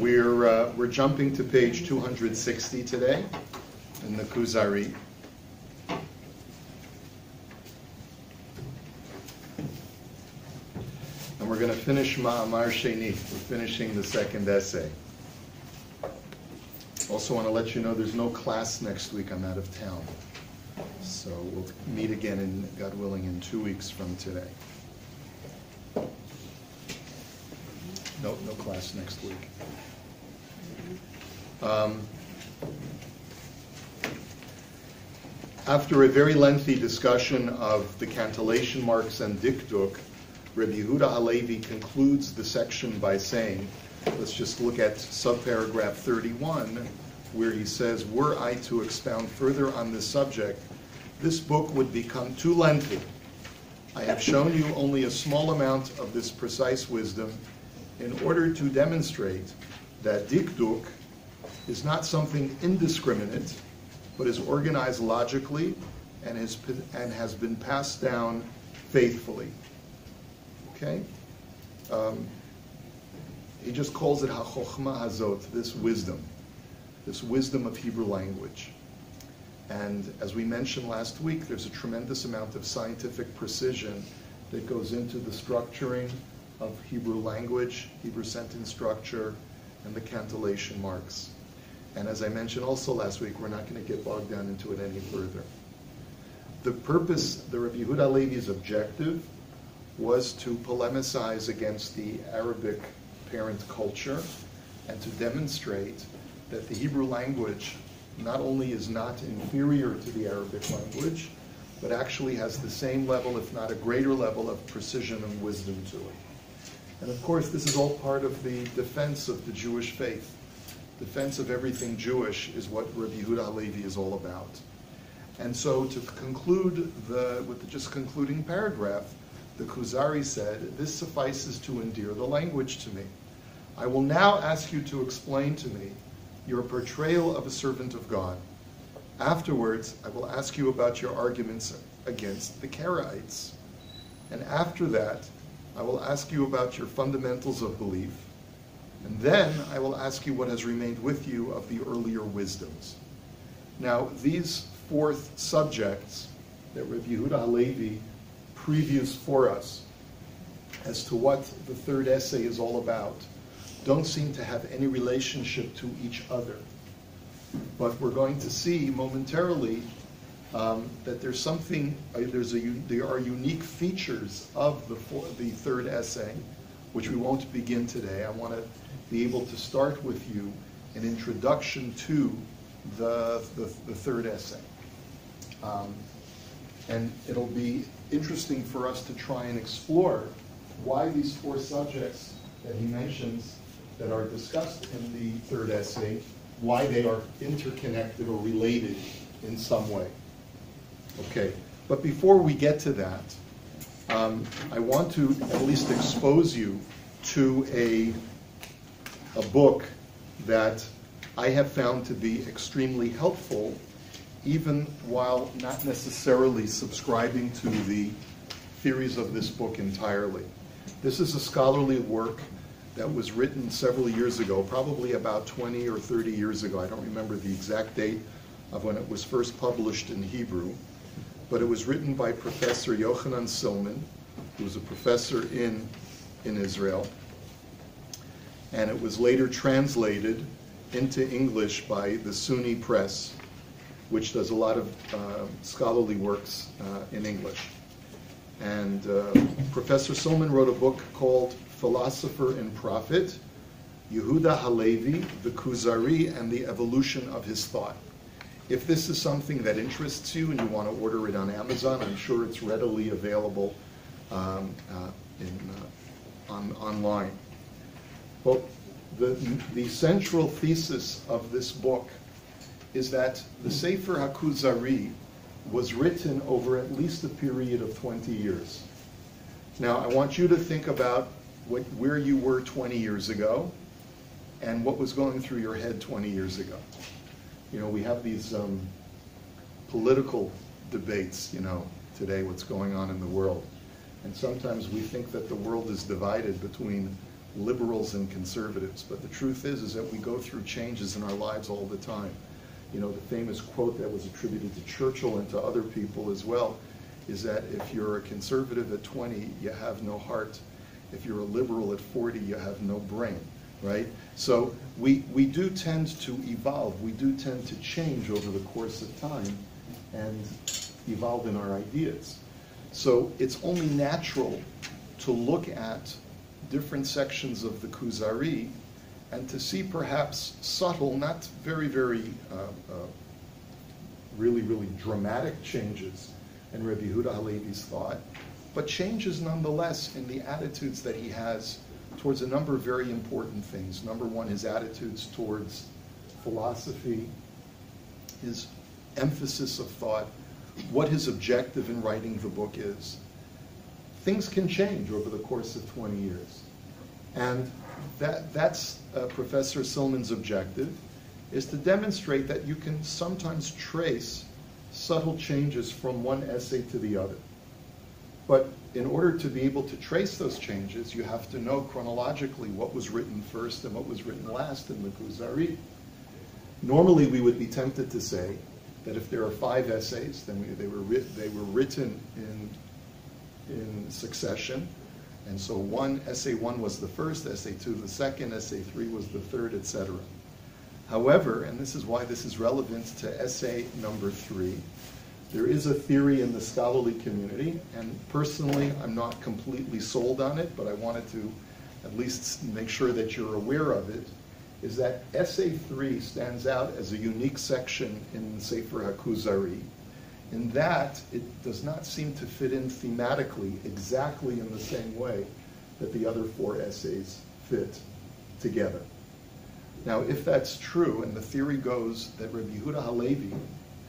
We're jumping to page 260 today in the Kuzari. And we're going to finish Ma'amar Sheni. We're finishing the second essay. Also want to let you know there's no class next week. I'm out of town. So we'll meet again, in, God willing, in 2 weeks from today. No class next week. After a very lengthy discussion of the cantillation marks and dikduk, Rabbi Yehuda Halevi concludes the section by saying, let's just look at subparagraph 31, where he says, were I to expound further on this subject, this book would become too lengthy. I have shown you only a small amount of this precise wisdom in order to demonstrate that dikduk is not something indiscriminate, but is organized logically and has been passed down faithfully. Okay? He just calls it ha-chokhmah hazot, this wisdom of Hebrew language. And as we mentioned last week, there's a tremendous amount of scientific precision that goes into the structuring of Hebrew language, Hebrew sentence structure, and the cantillation marks. And as I mentioned also last week, we're not going to get bogged down into it any further. The purpose, the Rabbi Yehuda Halevi's objective, was to polemicize against the Arabic parent culture and to demonstrate that the Hebrew language not only is not inferior to the Arabic language, but actually has the same level, if not a greater level, of precision and wisdom to it. And of course, this is all part of the defense of the Jewish faith. Defense of everything Jewish is what Rabbi Yehuda Halevi is all about. And so to conclude with the just concluding paragraph, the Kuzari said, this suffices to endear the language to me. I will now ask you to explain to me your portrayal of a servant of God. Afterwards, I will ask you about your arguments against the Karaites. And after that, I will ask you about your fundamentals of belief. And then I will ask you what has remained with you of the earlier wisdoms. Now, these four subjects that Rabbi Yehuda Halevi previews for us as to what the third essay is all about don't seem to have any relationship to each other. But we're going to see momentarily that there's something, there are unique features of the third essay, which we won't begin today. I want to be able to start with you an introduction to the third essay. And it'll be interesting for us to try and explore why these four subjects that he mentions that are discussed in the third essay, why they are interconnected or related in some way. Okay, but before we get to that, I want to at least expose you to a book that I have found to be extremely helpful, even while not necessarily subscribing to the theories of this book entirely. This is a scholarly work that was written several years ago, probably about 20 or 30 years ago. I don't remember the exact date of when it was first published in Hebrew, but it was written by Professor Yochanan Silman, who was a professor in Israel, and it was later translated into English by the Sunni Press, which does a lot of scholarly works in English. And Professor Silman wrote a book called Philosopher and Prophet, Yehuda Halevi, the Kuzari, and the Evolution of His Thought. If this is something that interests you and you want to order it on Amazon, I'm sure it's readily available online. Well, the central thesis of this book is that the Sefer HaKuzari was written over at least a period of 20 years. Now, I want you to think about where you were 20 years ago and what was going through your head 20 years ago. You know, we have these political debates, you know, today, what's going on in the world. And sometimes we think that the world is divided between liberals and conservatives. But the truth is that we go through changes in our lives all the time. You know, the famous quote that was attributed to Churchill and to other people as well is that if you're a conservative at 20, you have no heart. If you're a liberal at 40, you have no brain, right? So we do tend to evolve. We do tend to change over the course of time and evolve in our ideas. So it's only natural to look at different sections of the Kuzari and to see perhaps subtle, not very, very really dramatic changes in Rabbi Yehuda Halevi's thought, but changes nonetheless in the attitudes that he has towards a number of very important things. Number one, his attitudes towards philosophy, his emphasis of thought, what his objective in writing the book is. Things can change over the course of 20 years. And that's Professor Silman's objective, is to demonstrate that you can sometimes trace subtle changes from one essay to the other. But in order to be able to trace those changes, you have to know chronologically what was written first and what was written last in the Kuzari. Normally, we would be tempted to say that if there are 5 essays, then they were written in succession. And so essay 1 was the first, essay 2 the second, essay 3 was the third, etc. However, and this is why this is relevant to essay number 3, there is a theory in the scholarly community, and personally I'm not completely sold on it, but I wanted to at least make sure that you're aware of it, is that essay 3 stands out as a unique section in Sefer HaKuzari, in that it does not seem to fit in thematically exactly in the same way that the other 4 essays fit together. Now, if that's true, and the theory goes that Rabbi Yehuda Halevi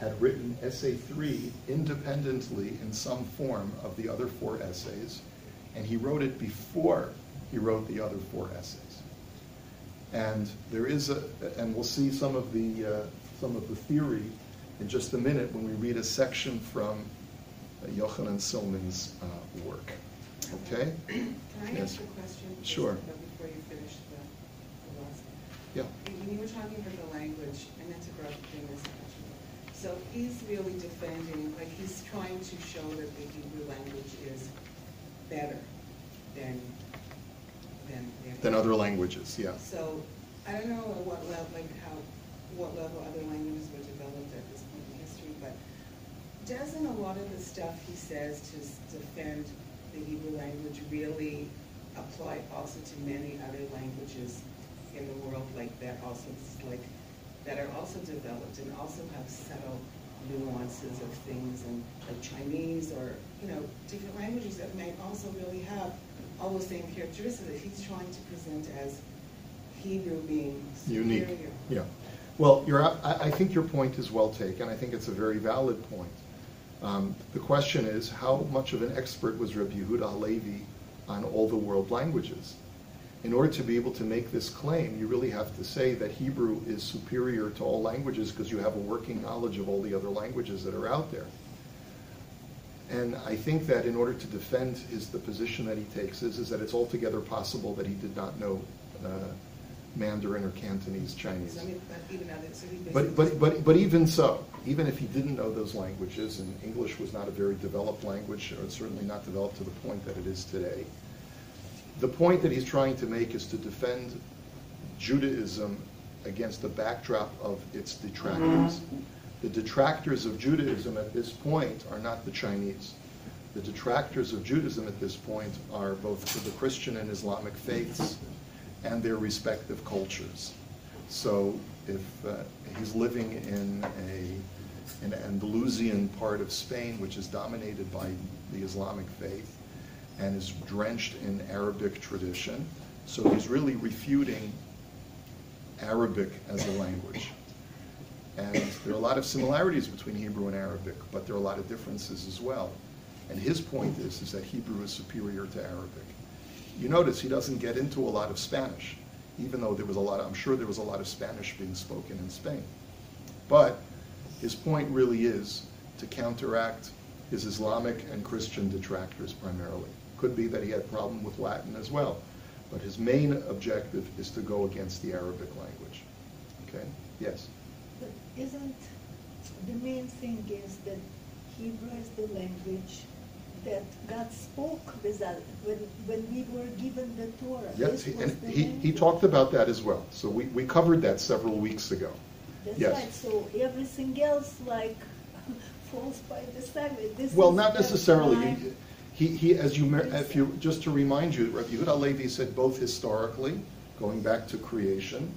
had written essay 3 independently in some form of the other 4 essays, and he wrote it before he wrote the other 4 essays. And there is and we'll see some of the theory in just a minute when we read a section from Yochanan Silman's work. Okay? Can I ask a question? Sure. Before you finish the last one. Yeah. When you were talking about the language, I meant to bring this actually. So he's really defending, like he's trying to show that the Hebrew language is better than other languages, yeah. So I don't know what level, what level other languages were developed at this point in history, but doesn't a lot of the stuff he says to defend the Hebrew language really apply also to many other languages in the world that are also developed and also have subtle nuances of things, and like Chinese or different languages that may also really have all the same characteristics that he's trying to present as Hebrew being superior. Unique. Yeah. Well, I think your point is well taken. I think it's a very valid point. The question is, how much of an expert was Rabbi Yehuda Halevi on all the world languages? In order to be able to make this claim, you really have to say that Hebrew is superior to all languages because you have a working knowledge of all the other languages that are out there. And I think that in order to defend the position that he takes is that it's altogether possible that he did not know Mandarin or Cantonese, Chinese. But even so, even if he didn't know those languages, and English was not a very developed language, or certainly not developed to the point that it is today, the point that he's trying to make is to defend Judaism against the backdrop of its detractors. The detractors of Judaism at this point are not the Chinese. The detractors of Judaism at this point are both the Christian and Islamic faiths and their respective cultures. So if he's living in an Andalusian part of Spain, which is dominated by the Islamic faith and is drenched in Arabic tradition, so he's really refuting Arabic as a language. And there are a lot of similarities between Hebrew and Arabic, but there are a lot of differences as well. And his point is that Hebrew is superior to Arabic. You notice he doesn't get into a lot of Spanish, even though I'm sure there was a lot of Spanish being spoken in Spain. But his point really is to counteract his Islamic and Christian detractors primarily. Could be that he had a problem with Latin as well. But his main objective is to go against the Arabic language. Okay? Yes? But isn't the main thing is that Hebrew is the language that God spoke with us when we were given the Torah? Yes, This was and the he language. talked about that as well. So we covered that several weeks ago. That's Yes. right. So everything else like falls by the side. This Well, is not the necessarily. time- If you just to remind you, Rabbi Yehuda Halevi said both historically, going back to creation,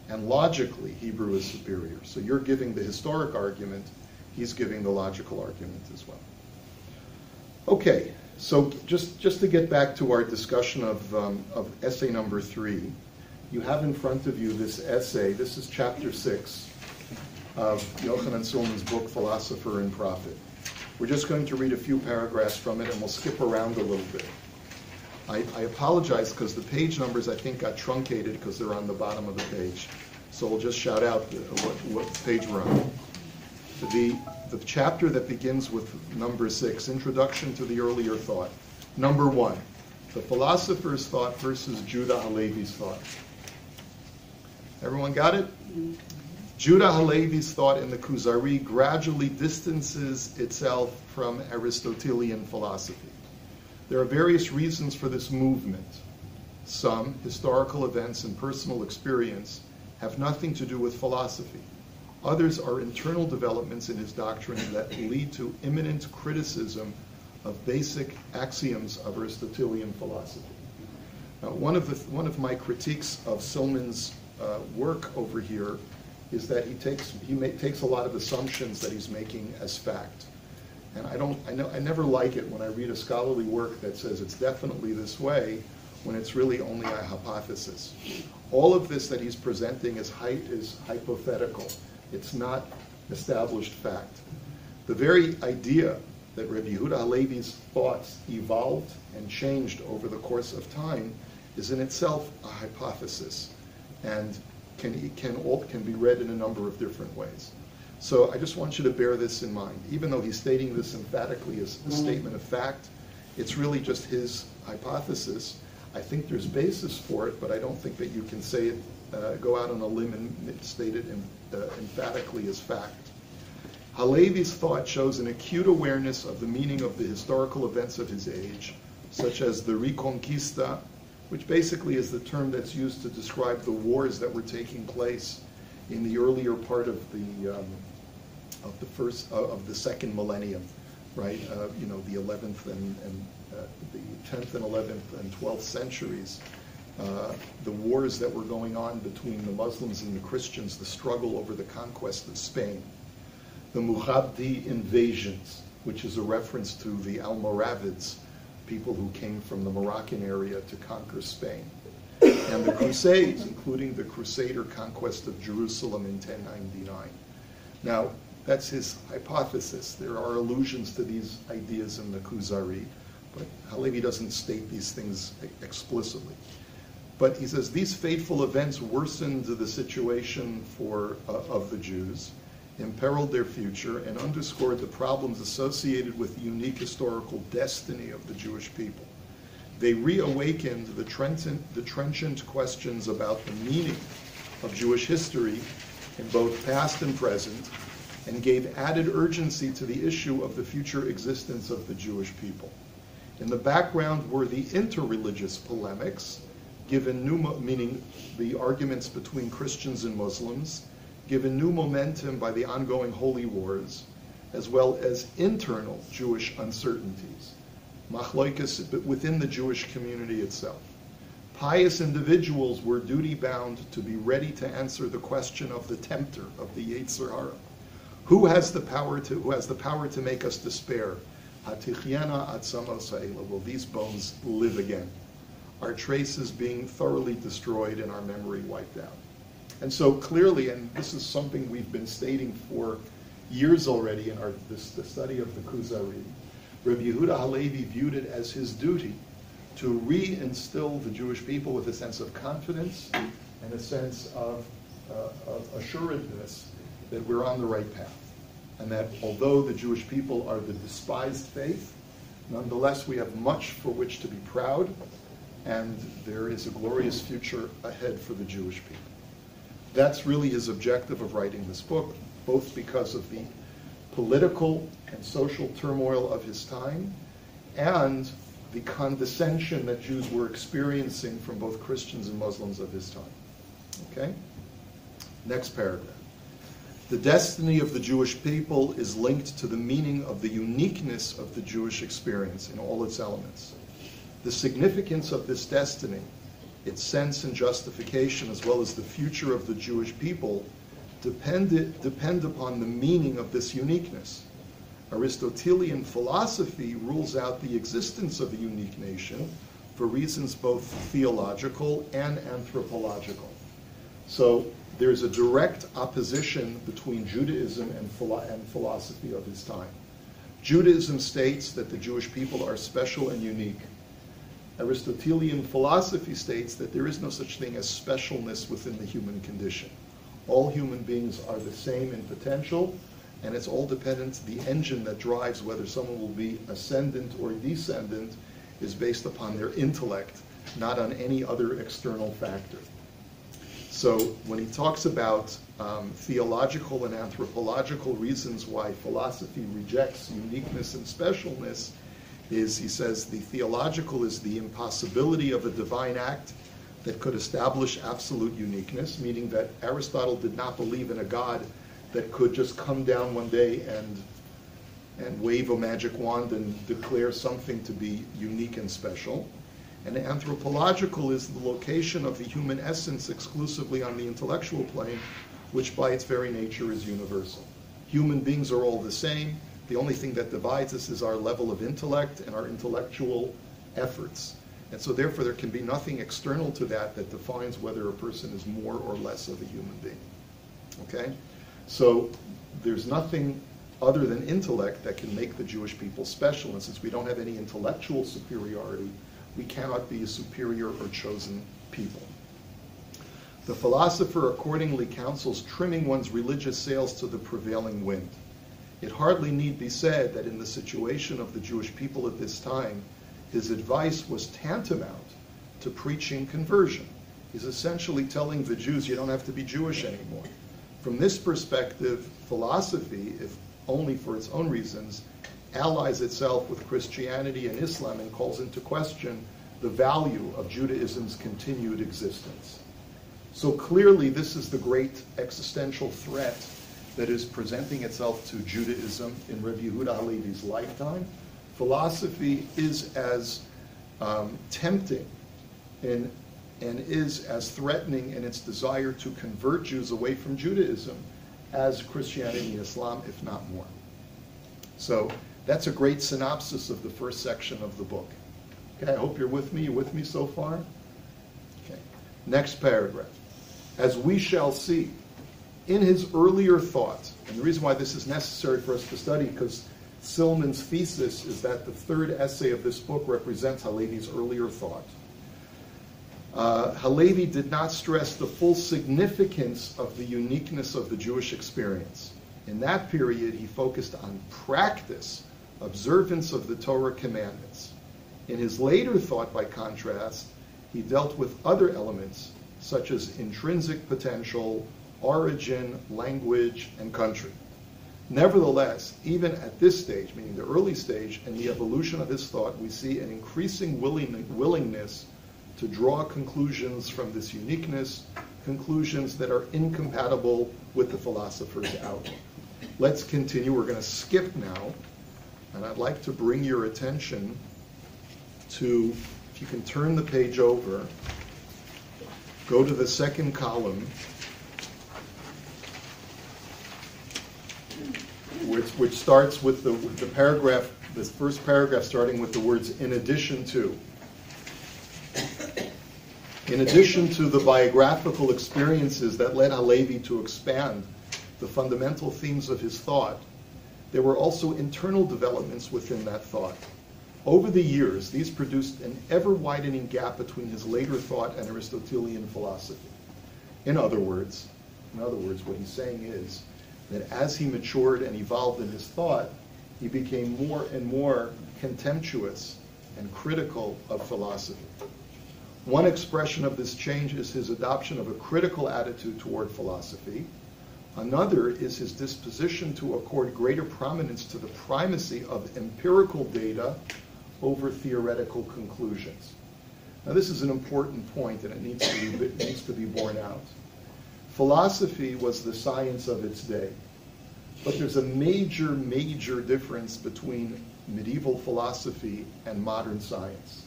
and logically, Hebrew is superior. So you're giving the historic argument, he's giving the logical argument as well. Okay, so just to get back to our discussion of essay number 3, you have in front of you this essay. This is chapter 6 of Yochanan Silman's book, Philosopher and Prophet. We're just going to read a few paragraphs from it, and we'll skip around a little bit. I apologize because the page numbers, I think, got truncated because they're on the bottom of the page. So we'll just shout out what page we're on. The chapter that begins with number 6, Introduction to the Earlier Thought. Number 1, the philosopher's thought versus Judah Halevi's thought. Everyone got it? Judah Halevi's thought in the Kuzari gradually distances itself from Aristotelian philosophy. There are various reasons for this movement. Some, historical events and personal experience, have nothing to do with philosophy. Others are internal developments in his doctrine that lead to imminent criticism of basic axioms of Aristotelian philosophy. Now, one of my critiques of Silman's work over here is that he takes a lot of assumptions that he's making as fact. And I never like it when I read a scholarly work that says it's definitely this way when it's really only a hypothesis. All of this that he's presenting is hypothetical. It's not established fact. The very idea that Rabbi Yehuda Halevi's thoughts evolved and changed over the course of time is in itself a hypothesis and can be read in a number of different ways. So I just want you to bear this in mind. Even though he's stating this emphatically as a statement of fact, it's really just his hypothesis. I think there's basis for it, but I don't think that you can say it, go out on a limb and state it emphatically as fact. Halevi's thought shows an acute awareness of the meaning of the historical events of his age, such as the Reconquista, which basically is the term that's used to describe the wars that were taking place in the earlier part of the second millennium, right? The 11th and the 10th and 11th and 12th centuries. The wars that were going on between the Muslims and the Christians, the struggle over the conquest of Spain. The Muhabdi invasions, which is a reference to the Almoravids, people who came from the Moroccan area to conquer Spain. And the Crusades, including the Crusader conquest of Jerusalem in 1099. Now, that's his hypothesis. There are allusions to these ideas in the Kuzari, but Halevi doesn't state these things explicitly. But he says these fateful events worsened the situation of the Jews, imperiled their future, and underscored the problems associated with the unique historical destiny of the Jewish people. They reawakened the trenchant questions about the meaning of Jewish history in both past and present, and gave added urgency to the issue of the future existence of the Jewish people. In the background were the interreligious polemics, given new meaning the arguments between Christians and Muslims, given new momentum by the ongoing holy wars, as well as internal Jewish uncertainties, machloikas within the Jewish community itself. Pious individuals were duty-bound to be ready to answer the question of the tempter, of the Yetzer Hara. Who has the power to make us despair? Hatichiana atzama sa'ela. Will these bones live again? Our traces being thoroughly destroyed and our memory wiped out. And so clearly, and this is something we've been stating for years already in the study of the Kuzari, Rabbi Yehuda Halevi viewed it as his duty to reinstill the Jewish people with a sense of confidence and a sense of assuredness that we're on the right path. And that although the Jewish people are the despised faith, nonetheless we have much for which to be proud, and there is a glorious future ahead for the Jewish people. That's really his objective of writing this book, both because of the political and social turmoil of his time and the condescension that Jews were experiencing from both Christians and Muslims of his time. Okay? Next paragraph. The destiny of the Jewish people is linked to the meaning of the uniqueness of the Jewish experience in all its elements. The significance of this destiny, its sense and justification, as well as the future of the Jewish people, depend upon the meaning of this uniqueness. Aristotelian philosophy rules out the existence of a unique nation for reasons both theological and anthropological. So there's a direct opposition between Judaism and philosophy of his time. Judaism states that the Jewish people are special and unique. Aristotelian philosophy states that there is no such thing as specialness within the human condition. All human beings are the same in potential, and it's all dependent. The engine that drives whether someone will be ascendant or descendant is based upon their intellect, not on any other external factor. So when he talks about theological and anthropological reasons why philosophy rejects uniqueness and specialness, he says the theological is the impossibility of a divine act that could establish absolute uniqueness, meaning that Aristotle did not believe in a God that could just come down one day and wave a magic wand and declare something to be unique and special. And anthropological is the location of the human essence exclusively on the intellectual plane, which by its very nature is universal. Human beings are all the same. The only thing that divides us is our level of intellect and our intellectual efforts. And so therefore there can be nothing external to that that defines whether a person is more or less of a human being. Okay? So there's nothing other than intellect that can make the Jewish people special. And since we don't have any intellectual superiority, we cannot be a superior or chosen people. The philosopher accordingly counsels trimming one's religious sails to the prevailing wind. It hardly need be said that in the situation of the Jewish people at this time, his advice was tantamount to preaching conversion. He's essentially telling the Jews, you don't have to be Jewish anymore. From this perspective, philosophy, if only for its own reasons, allies itself with Christianity and Islam and calls into question the value of Judaism's continued existence. So clearly this is the great existential threat that is presenting itself to Judaism in Rabbi Yehuda Halevi's lifetime. Philosophy is as tempting and is as threatening in its desire to convert Jews away from Judaism as Christianity and Islam, if not more. So that's a great synopsis of the first section of the book. Okay, I hope you're with me. You with me so far? Okay. Next paragraph. As we shall see, in his earlier thought, and the reason why this is necessary for us to study, because Silman's thesis is that the third essay of this book represents Halevi's earlier thought. Halevi did not stress the full significance of the uniqueness of the Jewish experience. In that period, he focused on practice, observance of the Torah commandments. In his later thought, by contrast, he dealt with other elements, such as intrinsic potential, origin, language, and country. Nevertheless, even at this stage, meaning the early stage, in the evolution of his thought, we see an increasing willingness to draw conclusions from this uniqueness, conclusions that are incompatible with the philosopher's outlook. Let's continue. We're going to skip now, and I'd like to bring your attention to, if you can turn the page over, go to the second column, which starts with the paragraph, this first paragraph starting with the words, in addition to. In addition to the biographical experiences that led Halevi to expand the fundamental themes of his thought, there were also internal developments within that thought. Over the years, these produced an ever-widening gap between his later thought and Aristotelian philosophy. In other words, what he's saying is that as he matured and evolved in his thought, he became more and more contemptuous and critical of philosophy. One expression of this change is his adoption of a critical attitude toward philosophy. Another is his disposition to accord greater prominence to the primacy of empirical data over theoretical conclusions. Now, this is an important point, and it needs to be borne out. Philosophy was the science of its day, but there's a major, major difference between medieval philosophy and modern science.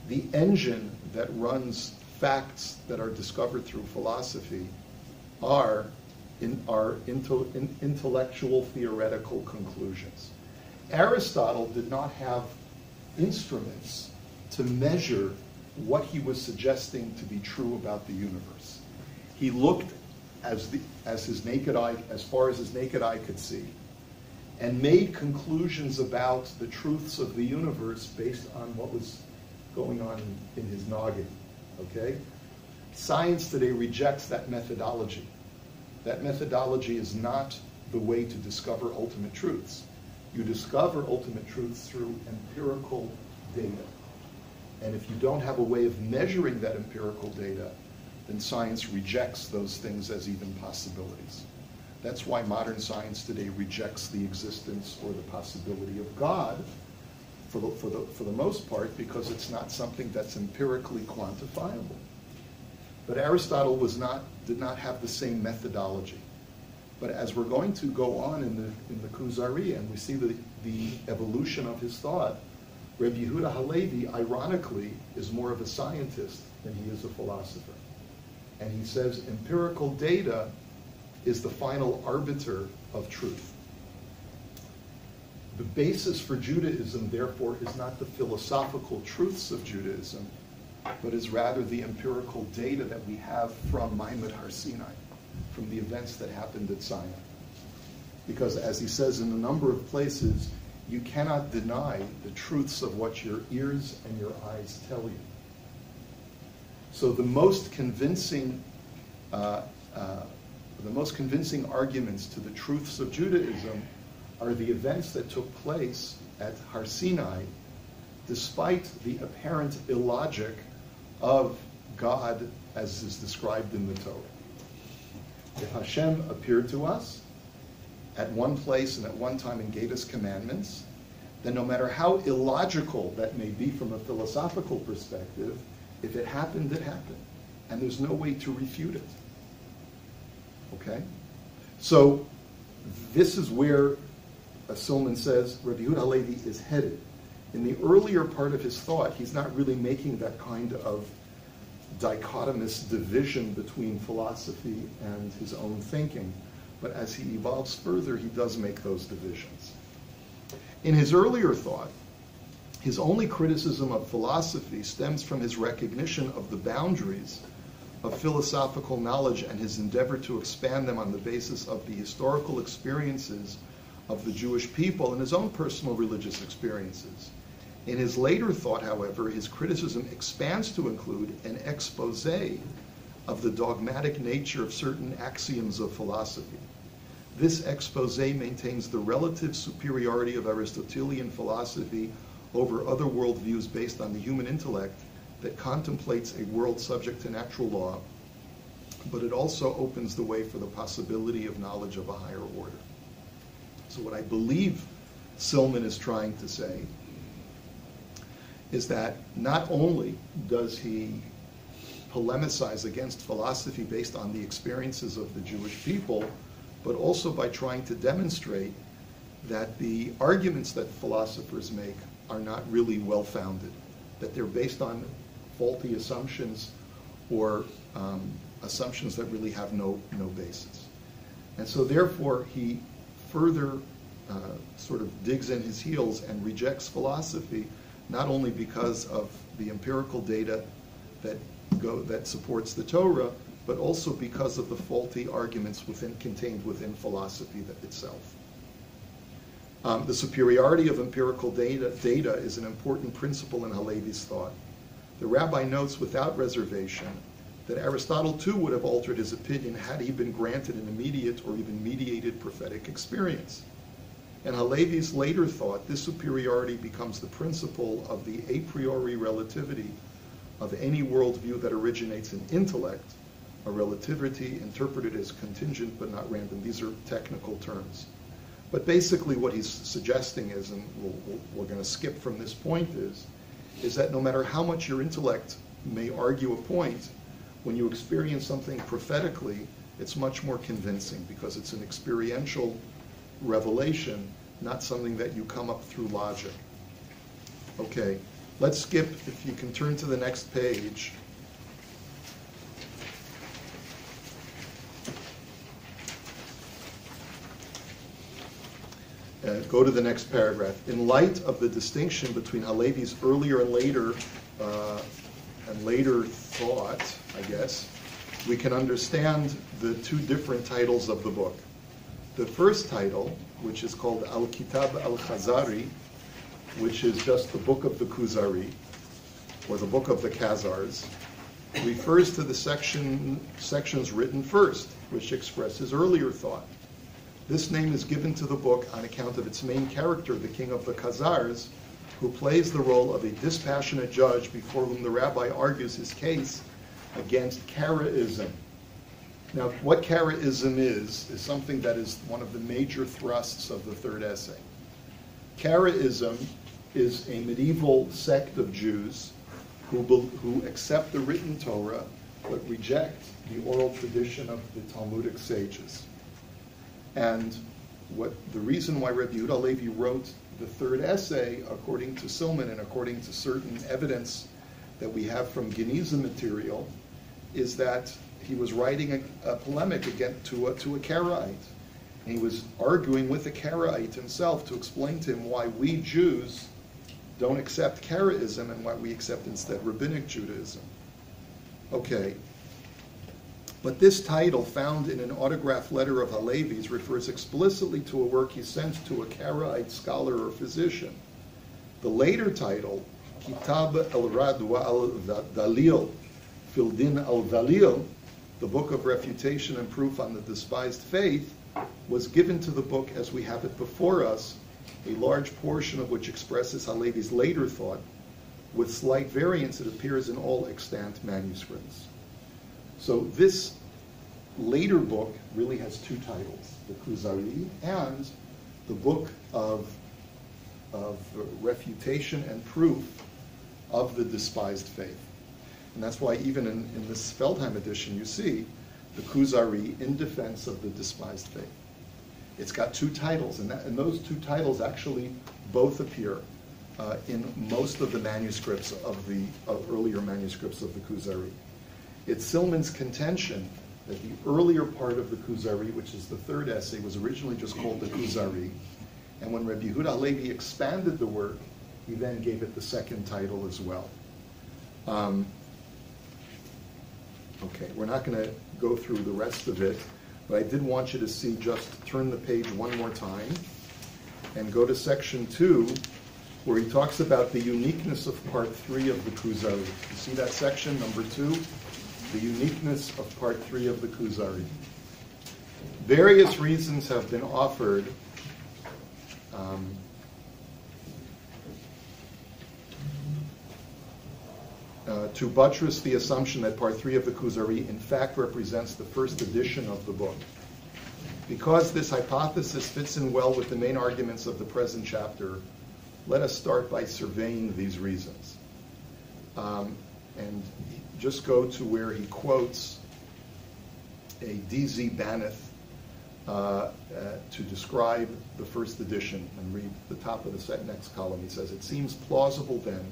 The engine that runs facts that are discovered through philosophy are intellectual theoretical conclusions. Aristotle did not have instruments to measure what he was suggesting to be true about the universe. He looked as far as his naked eye could see, and made conclusions about the truths of the universe based on what was going on in his noggin. Okay? Science today rejects that methodology. That methodology is not the way to discover ultimate truths. You discover ultimate truths through empirical data. And if you don't have a way of measuring that empirical data, then science rejects those things as even possibilities. That's why modern science today rejects the existence or the possibility of God for the most part, because it's not something that's empirically quantifiable. But Aristotle did not have the same methodology. But as we're going to go on in the Kuzari, and we see the evolution of his thought, Rabbi Yehuda Halevi, ironically, is more of a scientist than he is a philosopher. And he says empirical data is the final arbiter of truth. The basis for Judaism, therefore, is not the philosophical truths of Judaism, but is rather the empirical data that we have from Maimad Har Sinai, from the events that happened at Sinai. Because as he says in a number of places, you cannot deny the truths of what your ears and your eyes tell you. So the most convincing arguments to the truths of Judaism are the events that took place at Har Sinai, despite the apparent illogic of God as is described in the Torah. If Hashem appeared to us at one place and at one time and gave us commandments, then no matter how illogical that may be from a philosophical perspective, if it happened, it happened. And there's no way to refute it. Okay? So this is where Silman says Rabbi Yehuda Halevi is headed. In the earlier part of his thought, he's not really making that kind of dichotomous division between philosophy and his own thinking. But as he evolves further, he does make those divisions. In his earlier thought, his only criticism of philosophy stems from his recognition of the boundaries of philosophical knowledge and his endeavor to expand them on the basis of the historical experiences of the Jewish people and his own personal religious experiences. In his later thought, however, his criticism expands to include an expose of the dogmatic nature of certain axioms of philosophy. This expose maintains the relative superiority of Aristotelian philosophy over other worldviews based on the human intellect that contemplates a world subject to natural law, but it also opens the way for the possibility of knowledge of a higher order. So what I believe Silman is trying to say is that not only does he polemicize against philosophy based on the experiences of the Jewish people, but also by trying to demonstrate that the arguments that philosophers make are not really well-founded, that they're based on faulty assumptions or assumptions that really have no basis. And so therefore he further sort of digs in his heels and rejects philosophy, not only because of the empirical data that supports the Torah, but also because of the faulty arguments contained within philosophy itself. The superiority of empirical data is an important principle in Halevi's thought. The Rabbi notes without reservation that Aristotle too would have altered his opinion had he been granted an immediate or even mediated prophetic experience. In Halevi's later thought, this superiority becomes the principle of the a priori relativity of any worldview that originates in intellect, a relativity interpreted as contingent but not random. These are technical terms. But basically what he's suggesting is, and we're going to skip from this point, is that no matter how much your intellect may argue a point, when you experience something prophetically, it's much more convincing because it's an experiential revelation, not something that you come up through logic. Okay, let's skip, if you can turn to the next page. Go to the next paragraph. In light of the distinction between Halevi's earlier and later thought, I guess, we can understand the two different titles of the book. The first title, which is called Al-Kitab Al-Khazari, which is just the book of the Kuzari, or the book of the Khazars, refers to the sections written first, which express his earlier thought. This name is given to the book on account of its main character, the king of the Khazars, who plays the role of a dispassionate judge before whom the rabbi argues his case against Karaism. Now, what Karaism is something that is one of the major thrusts of the third essay. Karaism is a medieval sect of Jews who accept the written Torah but reject the oral tradition of the Talmudic sages. And the reason why Rabbi Yehuda Halevi wrote the third essay, according to Silman and according to certain evidence that we have from Geniza material, is that he was writing a polemic to a Karaite. And he was arguing with a Karaite himself to explain to him why we Jews don't accept Karaism and why we accept instead Rabbinic Judaism. Okay. But this title, found in an autographed letter of Halevi's, refers explicitly to a work he sent to a Karaite scholar or physician. The later title, Kitab al-Radwa al-Dalil, Fildin al-Dalil, the book of refutation and proof on the despised faith, was given to the book as we have it before us, a large portion of which expresses Halevi's later thought. With slight variance, it appears in all extant manuscripts. So this later book really has two titles, the Kuzari and the book of refutation and proof of the despised faith. And that's why even in this Feldheim edition you see the Kuzari in defense of the despised faith. It's got two titles, and those two titles actually both appear in most of the manuscripts of earlier manuscripts of the Kuzari. It's Silman's contention that the earlier part of the Kuzari, which is the third essay, was originally just called the Kuzari, and when Rabbi Yehuda Halevi expanded the work, he then gave it the second title as well. Okay, we're not going to go through the rest of it, but I did want you to see, just turn the page one more time and go to section 2, where he talks about the uniqueness of part 3 of the Kuzari. You see that section, number 2? The uniqueness of part 3 of the Kuzari. Various reasons have been offered to buttress the assumption that part 3 of the Kuzari in fact represents the first edition of the book. Because this hypothesis fits in well with the main arguments of the present chapter, let us start by surveying these reasons. And just go to where he quotes a D.Z. Baneth to describe the first edition, and read the top of the next column. He says, "It seems plausible then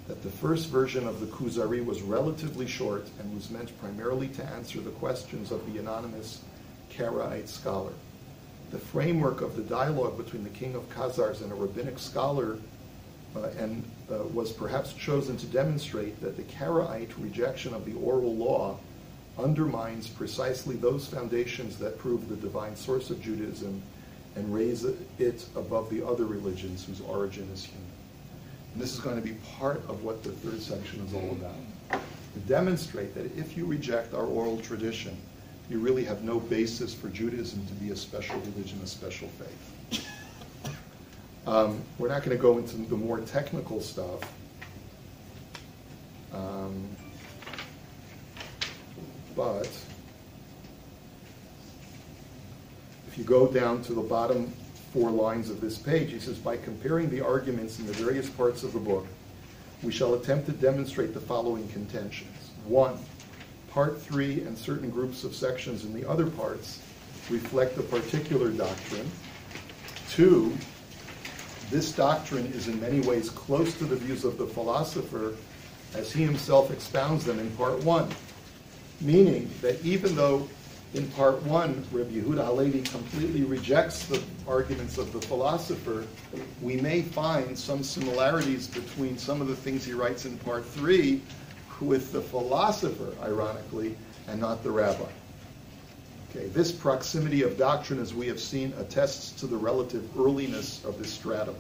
that the first version of the Kuzari was relatively short and was meant primarily to answer the questions of the anonymous Karaite scholar. The framework of the dialogue between the king of Khazars and a rabbinic scholar was perhaps chosen to demonstrate that the Karaite rejection of the oral law undermines precisely those foundations that prove the divine source of Judaism and raise it above the other religions whose origin is human." And this is going to be part of what the third section is all about. To demonstrate that if you reject our oral tradition, you really have no basis for Judaism to be a special religion, a special faith. We're not going to go into the more technical stuff. But if you go down to the bottom 4 lines of this page, he says, by comparing the arguments in the various parts of the book, we shall attempt to demonstrate the following contentions. 1, Part 3 and certain groups of sections in the other parts reflect a particular doctrine. 2, this doctrine is in many ways close to the views of the philosopher as he himself expounds them in Part 1. Meaning that even though in Part 1, Rabbi Yehuda Halevi completely rejects the arguments of the philosopher, we may find some similarities between some of the things he writes in Part 3 with the philosopher, ironically, and not the rabbi. Okay, this proximity of doctrine, as we have seen, attests to the relative earliness of this stratum.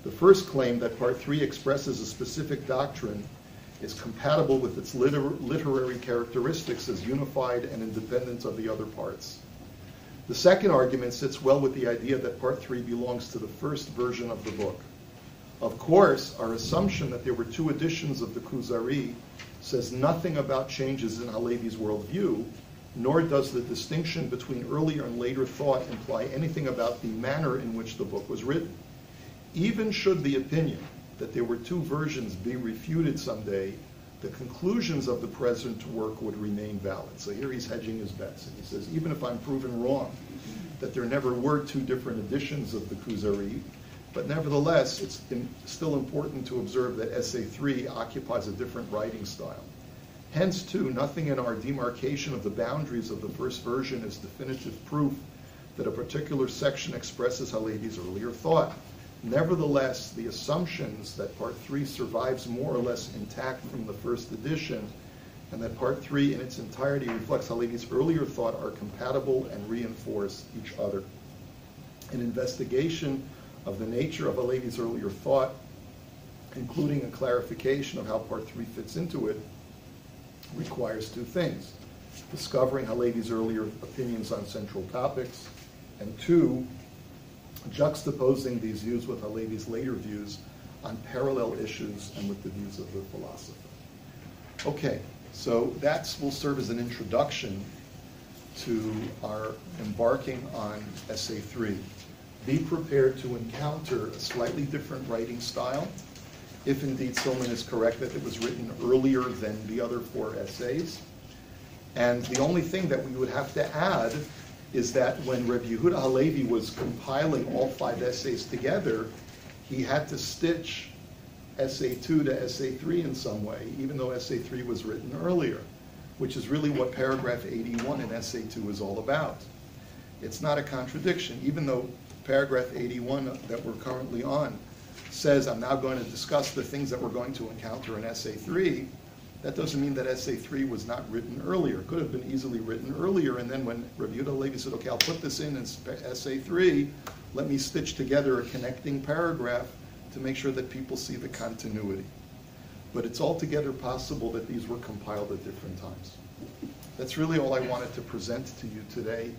The first claim that Part 3 expresses a specific doctrine is compatible with its literary characteristics as unified and independent of the other parts. The second argument sits well with the idea that Part 3 belongs to the first version of the book. Of course, our assumption that there were 2 editions of the Kuzari says nothing about changes in Halevi's worldview, nor does the distinction between earlier and later thought imply anything about the manner in which the book was written. Even should the opinion that there were 2 versions be refuted someday, the conclusions of the present work would remain valid. So here he's hedging his bets, and he says, even if I'm proven wrong, that there never were 2 different editions of the Kuzari, but nevertheless, it's still important to observe that Essay 3 occupies a different writing style. Hence, too, nothing in our demarcation of the boundaries of the first version is definitive proof that a particular section expresses Halevi's earlier thought. Nevertheless, the assumptions that Part 3 survives more or less intact from the first edition, and that Part 3 in its entirety reflects Halevi's earlier thought, are compatible and reinforce each other. An investigation of the nature of Halevi's earlier thought, including a clarification of how Part 3 fits into it, requires 2 things: discovering Halevi's earlier opinions on central topics, and 2, juxtaposing these views with Halevi's later views on parallel issues and with the views of the philosopher. Okay, so that will serve as an introduction to our embarking on Essay 3. Be prepared to encounter a slightly different writing style, if indeed Silman is correct that it was written earlier than the other 4 essays. And the only thing that we would have to add is that when Rabbi Yehuda Halevi was compiling all 5 essays together, he had to stitch Essay 2 to Essay 3 in some way, even though Essay 3 was written earlier, which is really what paragraph 81 in Essay 2 is all about. It's not a contradiction, even though paragraph 81 that we're currently on says, I'm now going to discuss the things that we're going to encounter in Essay 3, that doesn't mean that Essay 3 was not written earlier. It could have been easily written earlier, and then when Rabbi Yehuda Halevi said, okay, I'll put this in Essay 3, let me stitch together a connecting paragraph to make sure that people see the continuity. But it's altogether possible that these were compiled at different times. That's really all I wanted to present to you today.